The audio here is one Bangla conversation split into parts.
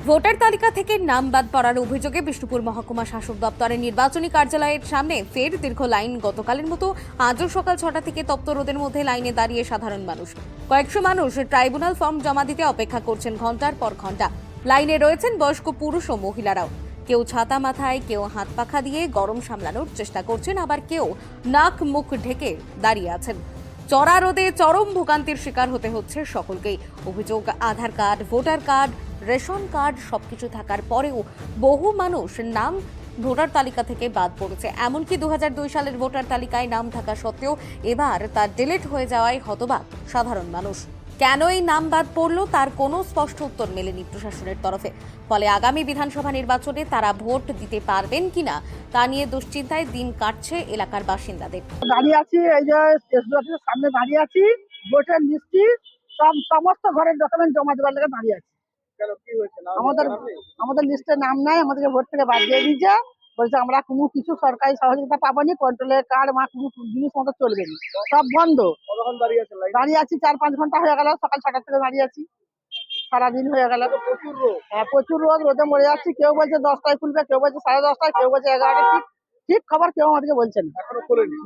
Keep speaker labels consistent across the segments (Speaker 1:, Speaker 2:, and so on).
Speaker 1: ভোটার তালিকা থেকে নাম বাদ পড়ার অভিযোগে বিষ্ণুপুর মহকুমা শাসক দপ্তরের নির্বাচনী কার্যালয়ের সামনে ফের দীর্ঘ লাইন। গতকালের মতো আজও সকাল 6টা থেকে তপ্ত রোদের মধ্যে লাইনে দাঁড়িয়ে সাধারণ মানুষ। কয়েকশো মানুষ ট্রাইব্যুনাল ফর্ম জমা দিতে অপেক্ষা করছেন ঘন্টার পর ঘন্টা। লাইনে রয়েছেন বয়স্ক পুরুষ ও মহিলারাও। কেউ ছাতা মাথায়, কেউ হাত পাখা দিয়ে গরম সামলানোর চেষ্টা করছেন, আবার কেউ নাক মুখ ঢেকে দাঁড়িয়ে আছেন। চড়া রোদে চরম ভোগান্তির শিকার হতে হচ্ছে সকলকেই। অভিযোগ, Aadhaar card, voter card, ration card সবকিছু থাকার পরেও বহু মানুষ নাম ভোটার তালিকা থেকে বাদ পড়েছে। এমনকি 2002 সালের ভোটার তালিকায় নাম থাকা সত্ত্বেও এবার তা ডিলিট হয়ে যাওয়ায় হতবাক সাধারণ মানুষ। কেন এই নাম বাদ পড়ল তার কোনো স্পষ্ট উত্তর মেলেনি প্রশাসনের তরফে। ফলে আগামী বিধানসভা নির্বাচনে তারা ভোট দিতে পারবেন কিনা তা নিয়ে দুশ্চিন্তায় দিন কাটছে এলাকার বাসিন্দাদের।
Speaker 2: দাঁড়িয়ে আছি, এই যে এসডি অফিসের সামনে দাঁড়িয়ে আছি। ভোটার লিস্টটি সমস্ত ঘরের ডকুমেন্ট জমা দেওয়ার লেগে দাঁড়িয়ে আছি। আমাদের লিস্টে নাম নাই, আমাদেরকে ভোট থেকে বাদ দিয়ে দিয়েছে। বলছে আমরা কোনো কিছু সরকারি সহযোগিতা পাবনি, কন্ট্রোলের কার্ড বা কোনো জিনিস মতো চলবে না, সব বন্ধ। দাঁড়িয়ে আছি 4-5 ঘন্টা হয়ে গেল, সকাল 6টা থেকে দাঁড়িয়ে আছি, সারাদিন হয়ে গেল। প্রচুর রোদ, প্রচুর রোদ, রোদে মরে যাচ্ছি। কেউ বলছে 10টায় খুলবে, কেউ বলছে 10:30টায়, কেউ বলছে 11টা। ঠিক খবর কেউ আমাদেরকে বলছে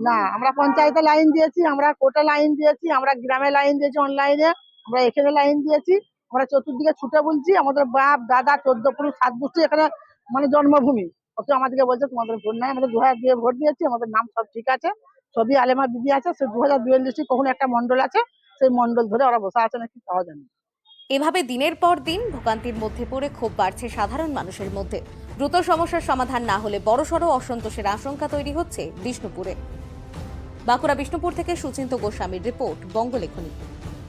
Speaker 2: না। আমরা পঞ্চায়েতে লাইন দিয়েছি, আমরা কোর্টে লাইন দিয়েছি, আমরা গ্রামে লাইন দিয়েছি, অনলাইনে আমরা এখানে লাইন দিয়েছি। আমরা চতুর্দিকে ছুটে বলছি, আমাদের বাপ দাদা 14 পুরুষ 7 গোষ্ঠী এখানে মানে জন্মভূমি। অথচ আমাদেরকে বলছে তোমাদের ভোট নাই। আমাদের 2002 ভোট দিয়েছি, আমাদের নাম সব ঠিক আছে, সবই আলেমা দিদি আছে। সে 2002 লিস্টে কখন একটা মন্ডল আছে, সেই মন্ডল ধরে ওরা বসে আছে নাকি তাও জানি।
Speaker 1: এভাবে দিনের পর দিন ভোগান্তির মধ্যে পড়ে ক্ষোভ বাড়ছে সাধারণ মানুষের মধ্যে। দ্রুত সমস্যার সমাধান না হলে বড়সড় অসন্তোষের আশঙ্কা তৈরি হচ্ছে বিষ্ণুপুরে। বাঁকুড়া বিষ্ণুপুর থেকে সুচিন্ত গোস্বামীর রিপোর্ট, বঙ্গলেখনী।